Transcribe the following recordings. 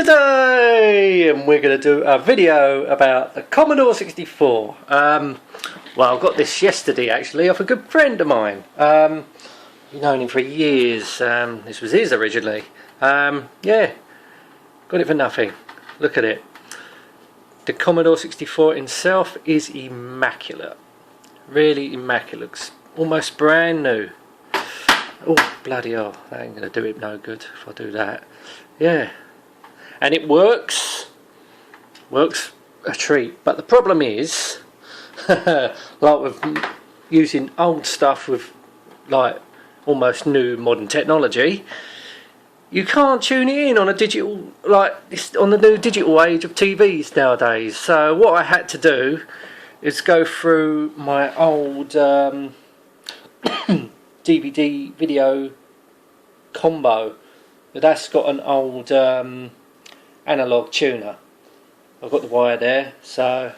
today, and we're going to do a video about the Commodore 64. Well, I got this yesterday actually off a good friend of mine. You've known him for years. This was his originally. Yeah, got it for nothing. Look at it. The Commodore 64 itself is immaculate. Really immaculate. Looks almost brand new. Oh, bloody hell, that ain't going to do it no good if I do that. Yeah, and it works a treat, but the problem is like with using old stuff with like almost new modern technology, you can't tune it in on a digital, like this, on the new digital age of TVs nowadays. So what I had to do is go through my old DVD video combo. That's got an old analog tuner. I've got the wire there, so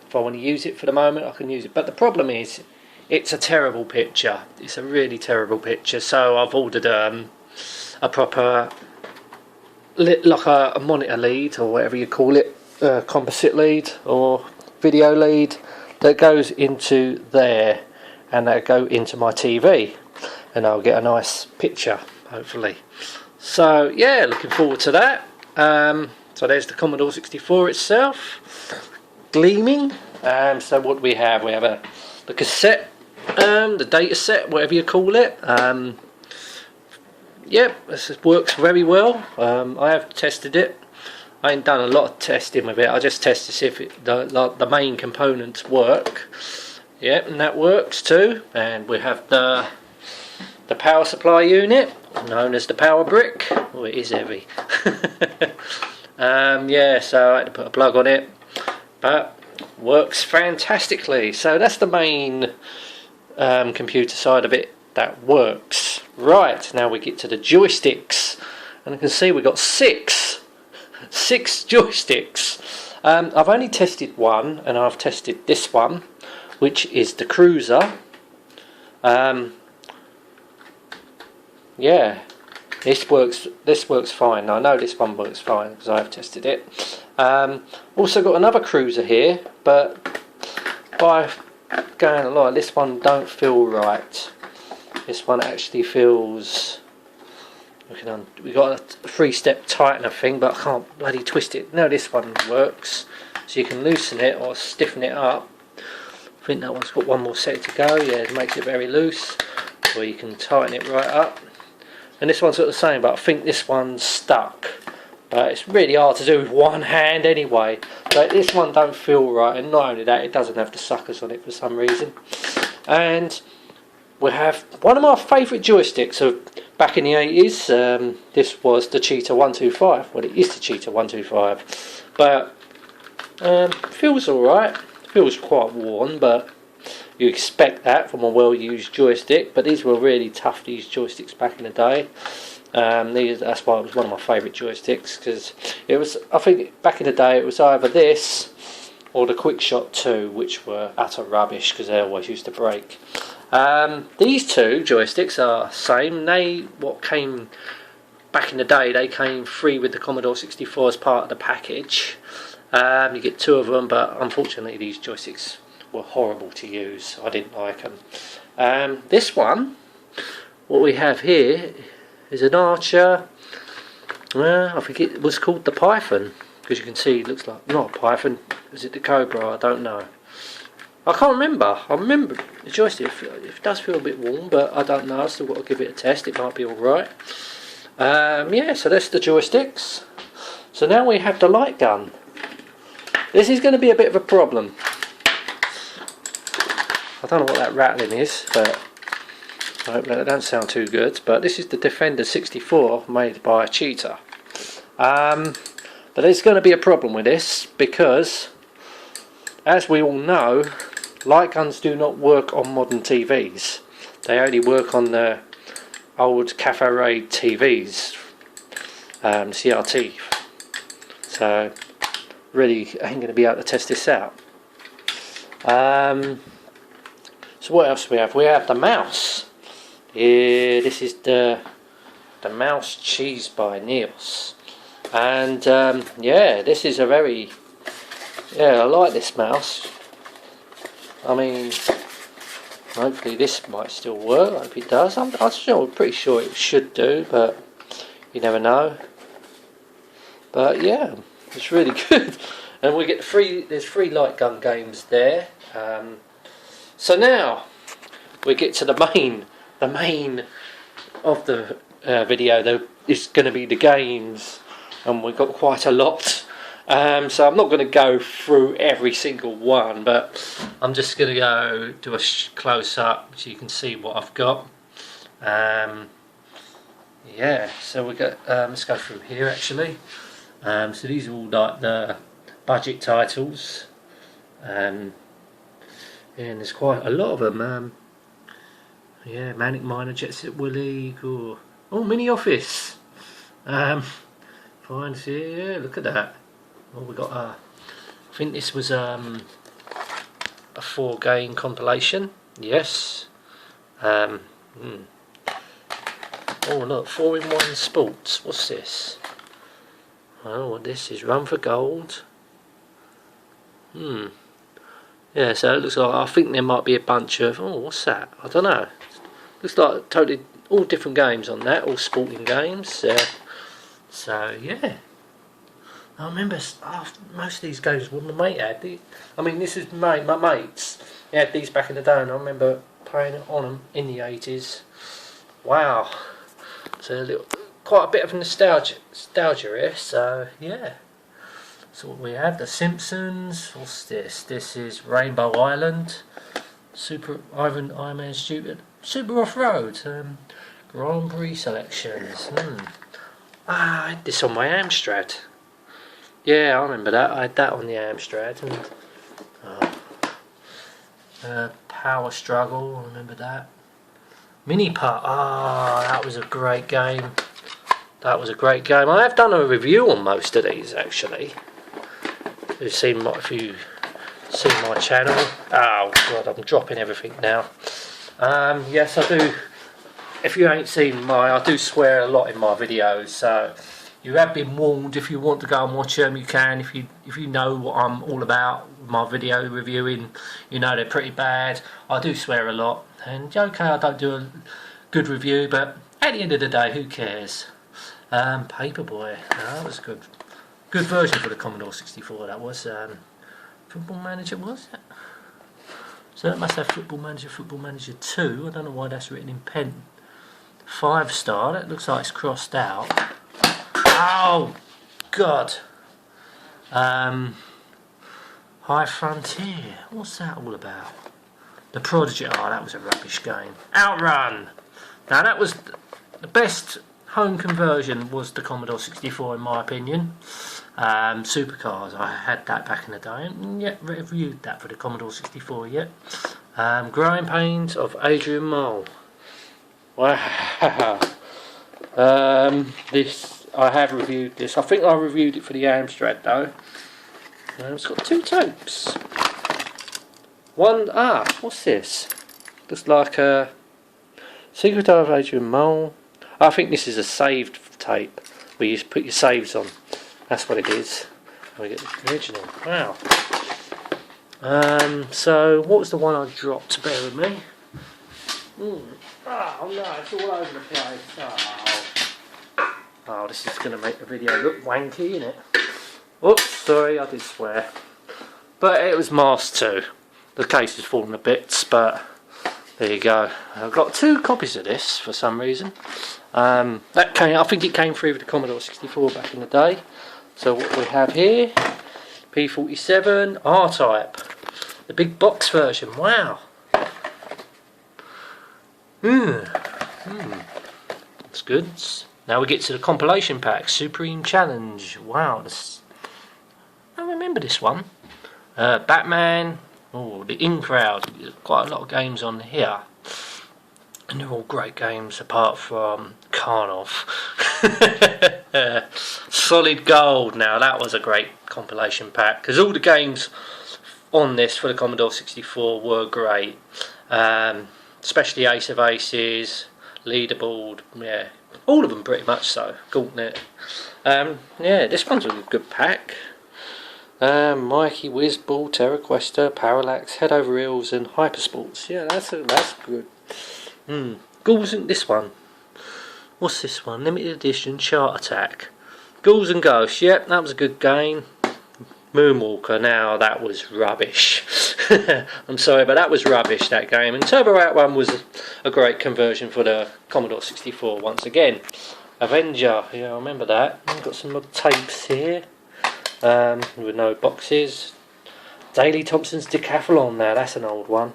if I want to use it for the moment I can use it, but the problem is it's a terrible picture. It's a really terrible picture, so I've ordered a proper like a monitor lead, or whatever you call it, composite lead or video lead, that goes into there, and that'll go into my TV, and I'll get a nice picture hopefully. So yeah, looking forward to that. So there's the Commodore 64 itself, gleaming. So what do we have? We have the cassette, the data set, whatever you call it. Yep, this works very well. I have tested it. I ain't done a lot of testing with it. I just test to see if the main components work. Yep, and that works too. And we have the power supply unit, known as the power brick. Oh, it is heavy. Yeah, so I had to put a plug on it, but works fantastically. So that's the main computer side of it that works. Right, now we get to the joysticks, and you can see we've got six joysticks. I've only tested one, and I've tested this one, which is the cruiser. Yeah, this works fine. I know this one works fine because I've tested it. Also got another cruiser here, but by going along, this one don't feel right. This one actually feels. We got a 3-step tightener thing, but I can't bloody twist it. No, this one works, so you can loosen it or stiffen it up. I think that one's got one more set to go. Yeah, it makes it very loose, or you can tighten it right up. And this one's got the same, but I think this one's stuck. But it's really hard to do with one hand anyway. But this one don't feel right, and not only that, it doesn't have the suckers on it for some reason. And we have one of my favourite joysticks of back in the 80s. This was the Cheetah 125. Well, it is the Cheetah 125. But feels alright. Feels quite worn, but you expect that from a well-used joystick. But these were really tough, these joysticks back in the day. That's why it was one of my favourite joysticks, because it was, I think back in the day, it was either this or the Quickshot 2, which were utter rubbish because they always used to break. These two joysticks are the same. What came back in the day, they came free with the Commodore 64 as part of the package. You get two of them, but unfortunately these joysticks were horrible to use. I didn't like them. This one, what we have here, is an Archer. I think it was called the Python, because you can see it looks like, not a Python, is it the Cobra? I don't know. I can't remember. I remember the joystick, it does feel a bit warm, but I don't know. I've still got to give it a test. It might be alright. Yeah, so that's the joysticks. So now we have the light gun. This is going to be a bit of a problem. I don't know what that rattling is, but I hope that don't sound too good. But this is the Defender 64 made by Cheetah. But there's going to be a problem with this, because as we all know, light guns do not work on modern TVs. They only work on the old Cafe Raid TVs, CRT. So really ain't going to be able to test this out. So what else do we have? We have the mouse. This is the mouse cheese by Neos. And yeah, this is a very, I like this mouse. I mean, hopefully this might still work. I hope it does. I'm pretty sure it should do, but you never know. But yeah, it's really good. And we get there's 3 light gun games there. So now we get to the main of the video. It's going to be the games, and we've got quite a lot. So I'm not going to go through every single one, but I'm just going to go do a close up so you can see what I've got. Yeah, so we got. Let's go through here actually. So these are all like the budget titles, and there's quite a lot of them. Yeah, Manic Miner, Jet Set Willy, oh, Mini Office. Fine, yeah, look at that. Oh, we got I think this was a 4-game compilation. Yes. Oh look, 4-in-1 Sports. What's this? Oh, what this is? Run for Gold. Yeah, so it looks like, I think there might be a bunch of, what's that? I don't know. Looks like totally all different games on that, all sporting games. So yeah, I remember most of these games what my mate had. I mean, this is my mates. He had these back in the day, and I remember playing on them in the 80s. Wow, so quite a bit of nostalgia here. So yeah, so what we have, The Simpsons. What's this? This is Rainbow Island, Iron Man Super Off Road, Grand Prix selections. I had this on my Amstrad. Yeah, I remember that. I had that on the Amstrad. And Power Struggle, I remember that. Mini Putt, that was a great game. I have done a review on most of these actually. If you've seen my channel. Oh god, I'm dropping everything now. Yes, I do. If you ain't seen I do swear a lot in my videos, so you have been warned. If you want to go and watch them, you can. If you know what I'm all about, my video reviewing, you know they're pretty bad. I do swear a lot, and okay, I don't do a good review, but at the end of the day, who cares? Paperboy, that was a good version for the Commodore 64. That was Football Manager, was it? So that must have Football Manager 2. I don't know why that's written in pen. 5-star. That looks like it's crossed out. Oh God. High Frontier. What's that all about? The Prodigy. Oh, that was a rubbish game. Outrun. Now that was the best home conversion. Was the Commodore 64 in my opinion. Supercars. I had that back in the day, and yet reviewed that for the Commodore 64 yet. Growing Pains of Adrian Mole. Wow. This I have reviewed this. I think I reviewed it for the Amstrad though. It's got 2 tapes. One, what's this? Looks like a Secret of Adrian Mole. I think this is a saved tape where you put your saves on. That's what it is. And we get the original. Wow. So what was the one I dropped? Bear with me. Oh no, it's all over the place. Oh, this is going to make the video look wanky, isn't it? Oops, sorry, I did swear. But it was Mask 2. The case is falling to bits, but there you go. I've got 2 copies of this for some reason. I think it came through with the Commodore 64 back in the day. So what we have here, P47 R-Type, the big box version. Wow. That's good. Now we get to the compilation pack, Supreme Challenge. Wow, I remember this one. Batman. Oh, the In Crowd. Quite a lot of games on here, and they're all great games apart from Karnov. Solid Gold. Now that was a great compilation pack because all the games on this for the Commodore 64 were great, especially Ace of Aces, Leaderboard, yeah, all of them pretty much so. Gauntlet. Yeah, this one's a good pack. Mikey, Whizball, TerraQuesta, Parallax, Head Over Heels, and Hypersports. Yeah, that's good. Ghouls and this one. What's this one? Limited edition Chart Attack. Ghouls and Ghosts. Yep, that was a good game. Moonwalker. Now that was rubbish. I'm sorry, but that was rubbish, that game. And Turbo Out 1 was a great conversion for the Commodore 64 once again. Avenger. Yeah, I remember that. I've got some other tapes here. With no boxes. Daley Thompson's Decathlon. Now that's an old one.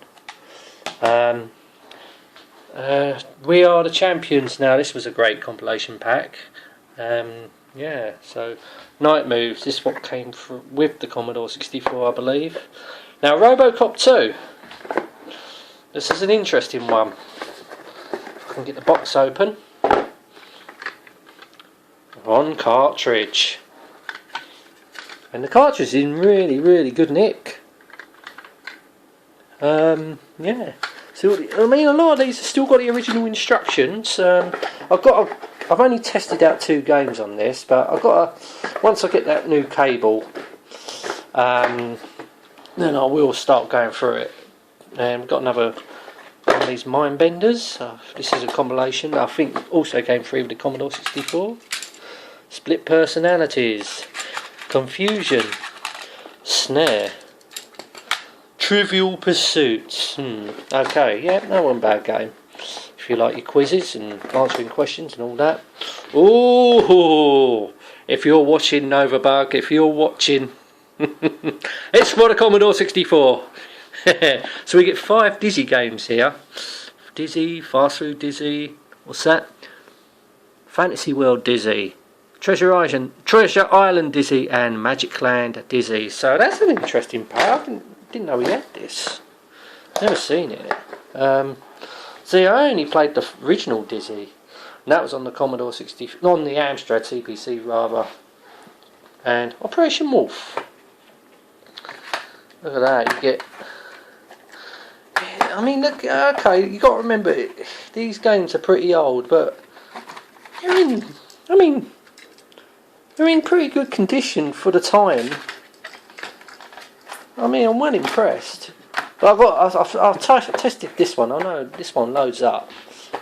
We Are the Champions. Now this was a great compilation pack. Yeah, so Night Moves. This what came with the Commodore 64, I believe. Now Robocop 2. This is an interesting one. If I can get the box open. On cartridge. And the cartridge is in really good nick. Yeah. So I mean, a lot of these have still got the original instructions. I've only tested out 2 games on this, but once I get that new cable, then I will start going through it. And we've got another one of these Mind Benders. This is a compilation. I think also came free with the Commodore 64. Split Personalities. Confusion, Snare, Trivial Pursuits. Okay, yeah, that one bad game. If you like your quizzes and answering questions and all that. Oh, if you're watching Novabug, if you're watching, it's for the Commodore 64. So we get 5 Dizzy games here. Dizzy, Fast Through Dizzy. What's that? Fantasy World Dizzy. Treasure Island Dizzy and Magic Land Dizzy. So that's an interesting pack. I didn't know we had this. Never seen it. See, I only played the original Dizzy, and that was on the Commodore 64, on the Amstrad CPC rather, and Operation Wolf. Look at that. You get. I mean, look. Okay, you got to remember these games are pretty old, but they're in. I mean. They're in pretty good condition for the time. I mean, I'm well impressed. But I've tested this one. I know this one loads up.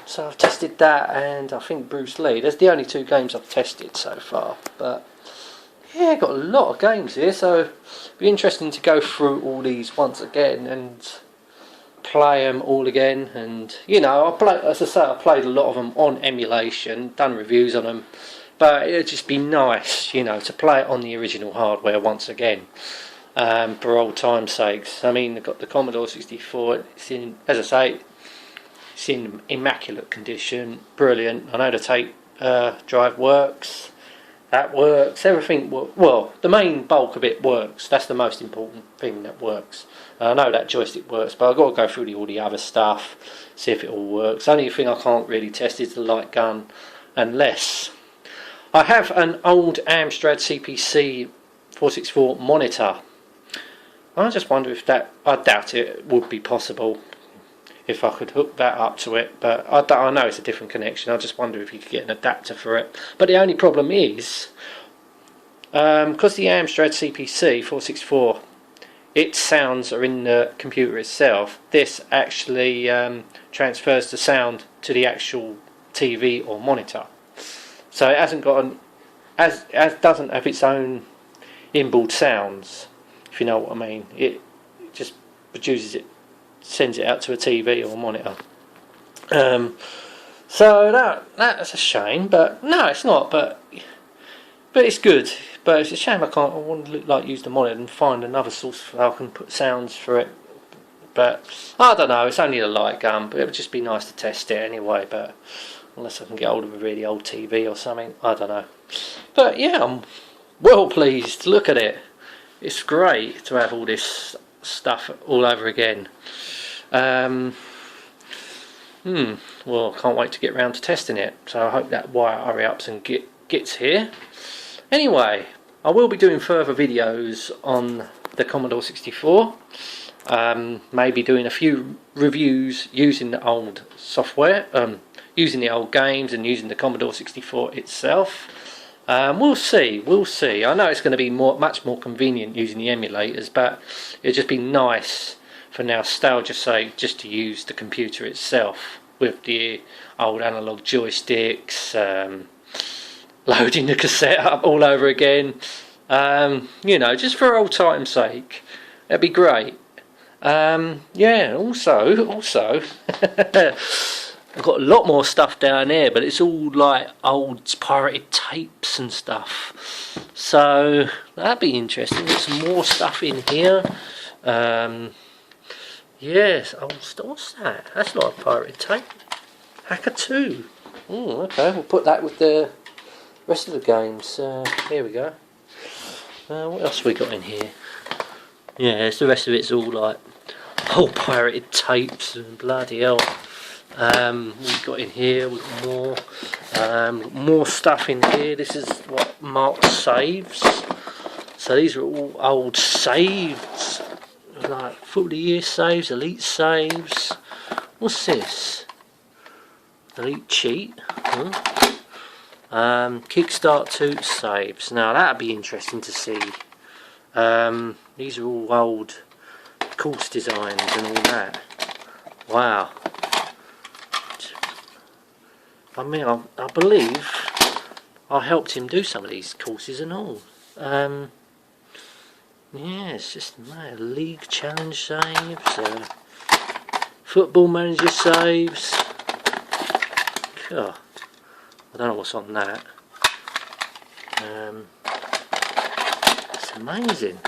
So I've tested that and I think Bruce Lee. That's the only 2 games I've tested so far. But yeah, got a lot of games here. So it'll be interesting to go through all these once again and play them all again. And you know, as I say, I played a lot of them on emulation, done reviews on them. But it'd just be nice, you know, to play it on the original hardware once again, for old time's sakes. I mean, they've got the Commodore 64. It's in, as I say, it's in immaculate condition. Brilliant. I know the tape drive works. That works. Everything. Well, the main bulk of it works. That's the most important thing that works. I know that joystick works, but I've got to go through all the other stuff, see if it all works. The only thing I can't really test is the light gun, unless. I have an old Amstrad CPC 464 monitor. I just wonder if that, I doubt it would be possible if I could hook that up to it, but I know it's a different connection. I just wonder if you could get an adapter for it. But the only problem is, because the Amstrad CPC 464, its sounds are in the computer itself, this actually transfers the sound to the actual TV or monitor. So it hasn't got as doesn't have its own inbuilt sounds, if you know what I mean. It just produces it, sends it out to a TV or a monitor. So that's a shame, but no, it's not. But it's good. But it's a shame I want to use the monitor and find another source where I can put sounds for it. But I don't know. It's only a light gun, but it would just be nice to test it anyway. But unless I can get hold of a really old TV or something, I don't know. But yeah, I'm well pleased. Look at it. It's great to have all this stuff all over again. Well, I can't wait to get round to testing it. So I hope that wire hurry ups and gets here. Anyway, I will be doing further videos on the Commodore 64. Maybe doing a few reviews using the old software, using the old games and using the Commodore 64 itself. We'll see. We'll see. I know it's going to be much more convenient using the emulators, but it'd just be nice for nostalgia's sake just to use the computer itself with the old analog joysticks, loading the cassette up all over again. You know, just for old time's sake, it'd be great. Yeah. Also. I've got a lot more stuff down here, but it's all like old pirated tapes and stuff. So that'd be interesting. There's some more stuff in here. Yes. Oh, what's that? That's not a pirated tape. Hacker 2. Okay. We'll put that with the rest of the games. Here we go. What else have we got in here? Yeah, the rest of it's all like old pirated tapes and bloody hell. We've got in here, we've got more stuff in here. This is what marked saves. So these are all old saves, like 40-year saves, elite saves. What's this? Elite cheat. Kickstart 2 saves. Now that'd be interesting to see. These are all old course designs and all that. Wow. I mean, I believe I helped him do some of these courses and all. Yeah, it's just league challenge saves, football manager saves. God, I don't know what's on that. It's amazing.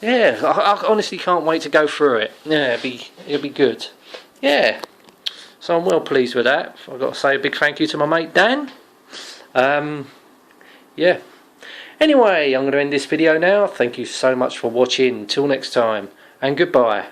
Yeah, I honestly can't wait to go through it. Yeah, it'll be good. Yeah. So I'm well pleased with that. I've got to say a big thank you to my mate Dan. Yeah. Anyway, I'm going to end this video now. Thank you so much for watching. Until next time, and goodbye.